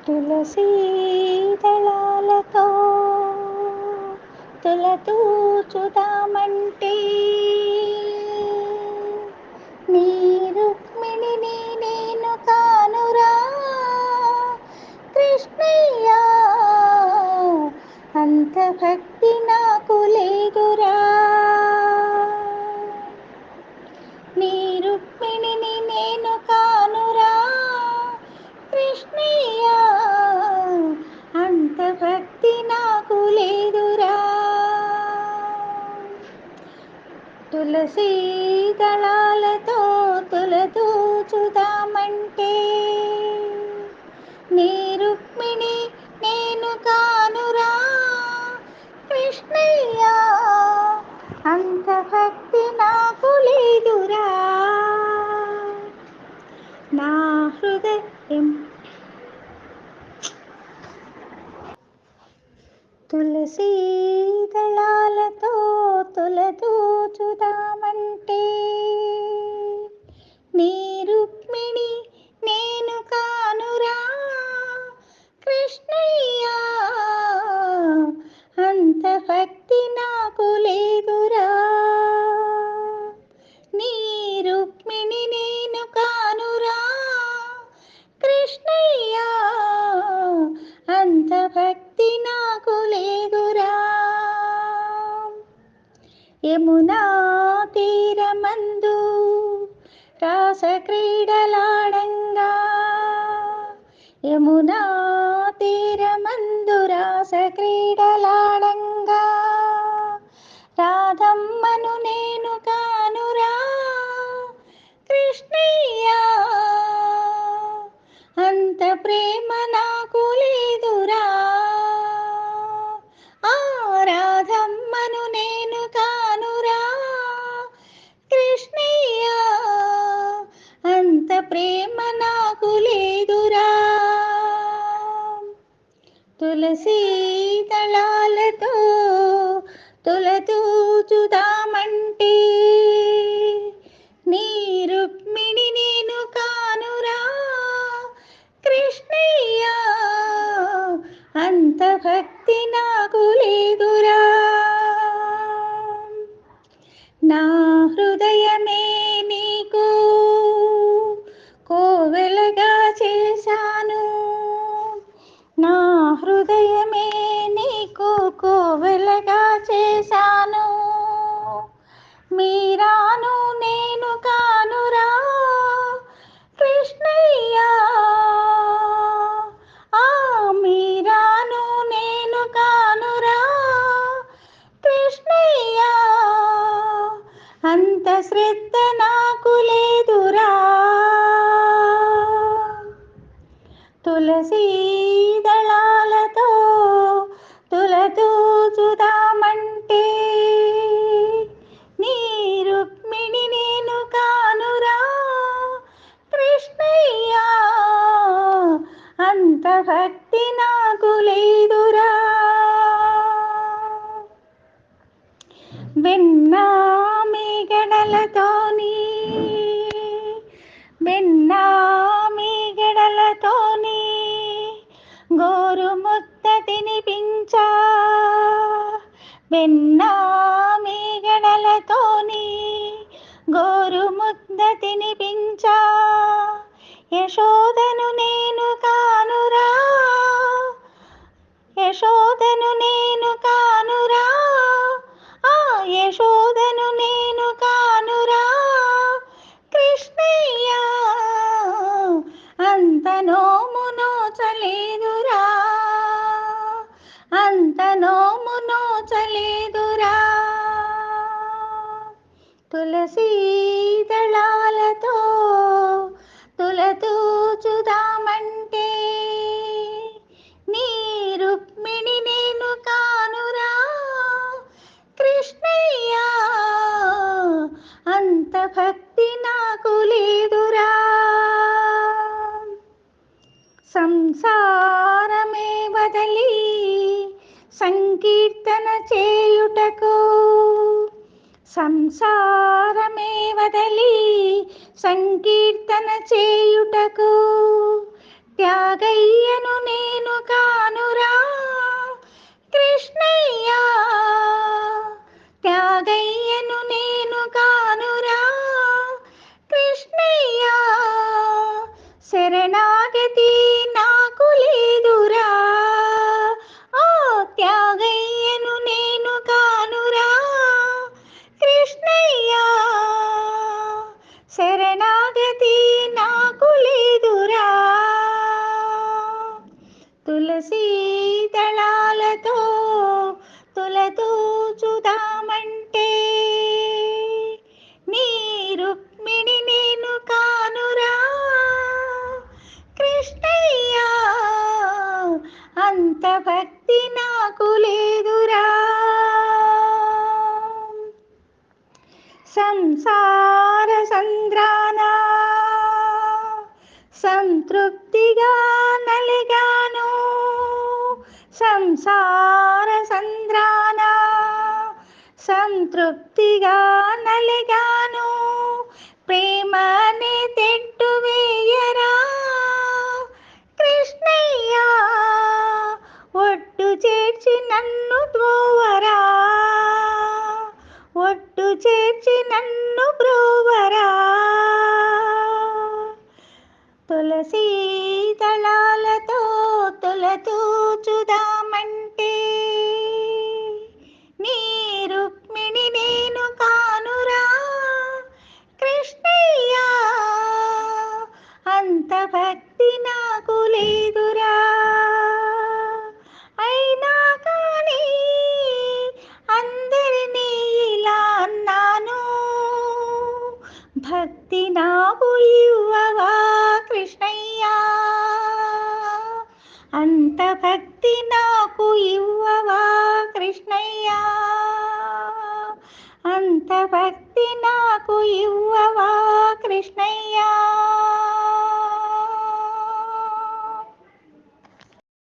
తులసీ దళాలతో తులతూచుదామంటే నీ రుక్మిణిని నేను కానురా కృష్ణయ్య, అంత భక్తి నాకు లేదురా. నీ రుక్మిణిని నేను కానురా కృష్ణయ్య, అంత భక్తి నాకు లేదురా. తులసీ దళాలతో తులతూచుదామంటే నీ రుక్మిణి నేను కానురా కృష్ణయ్య, అంత భక్తి నాకు లేదురా. నా హృదయం తులసీ దళాలతో తులతూచుదామంటే నీ రుక్మిణి నేను కానురా కృష్ణయ్య, అంత భక్తి నాకు లేదురా. నీ రుక్మిణి నేను కానురా కృష్ణయ్య, అంత భక్తి నాకు లేదురా. యమునా తీరమందు రాస క్రీడలాడంగా, యమునా తీరమందు రాస క్రీడలాడంగా రాధమ్మను నేను కానురా కృష్ణయ్య, అంత ప్రేమ నాకు లేదురా. ఆ రాధమ్మను నేను కానురా కృష్ణయ్య, అంత ప్రేమ నాకు లేదురా. తులసీ దళాలతో తులతూచుదామంటే నీ రుక్మిణి నేను కానురా కృష్ణయ్య, అంత భక్తి నాకు లేదురా. నా హృదయమే నీకు కోవెలగా చేశాను, నా హృదయమే నీకు కోవెలగా చేశాను. మీరాను నేను కానురా కృష్ణయ్య, ఆ మీరాను నేను కానురా కృష్ణయ్య, అంత శ్రద్ధ నాకు లేదురా. తులసీ దళాలతో తులతూచుదామంటే నీ రుక్మిణి నేను కానురా కృష్ణయ్య, అంత భక్తి నాకు లేదురా. వెన్నా మీగడలతోని వెన్నా మీగడలతోని గోరు ముద్ద తినిపించా, వెన్నా మీగడలతోని గోరు ముద్ద తినిపించా. యశోదను నేను కానురా, యశోదను నేను కానురా, ఆ యశోదను నేను కానురా కృష్ణయ్య, అంత నోము నోచలేదురా, అంత నోము నోచలేదురా. తులసీ దళాలతో తులతూచుదామంటే నీ రుక్మిణి నేను కానురా కృష్ణయ్య, అంత భక్తి నాకు లేదురా. సంసారమే వదలి సంకీర్తన చేయుటకు, సంసారమే వదలి సంకీర్తన చేయుటకు త్యాగయ్యను భక్తి నాకు లేదురా. సంసార సంద్రాన సంతృప్తిగా నలిగాను, సంసార సంద్రాన సంతృప్తిగా నలిగాను. ప్రేమని తెట్టు వేయరా కృష్ణయ్య, ఒట్టు చేర్చి నన్ను బ్రోవరా, ఒట్టు చేర్చి నన్ను బ్రోవరా. తులసీ దళాలతో తులతూచుదామంటే నీ రుక్మిణి నేను కానురా కృష్ణయ్య, అంత భక్తి నాకు లేదురా. అయినా కానీ అందరినీ ఇలా అన్నాను, భక్తి నాకు ఇవ్వవా కృష్ణయ్య, అంత భక్తి నాకు ఇవ్వవా కృష్ణయ్య, అంత భక్తి నాకు ఇవ్వవా కృష్ణయ్య.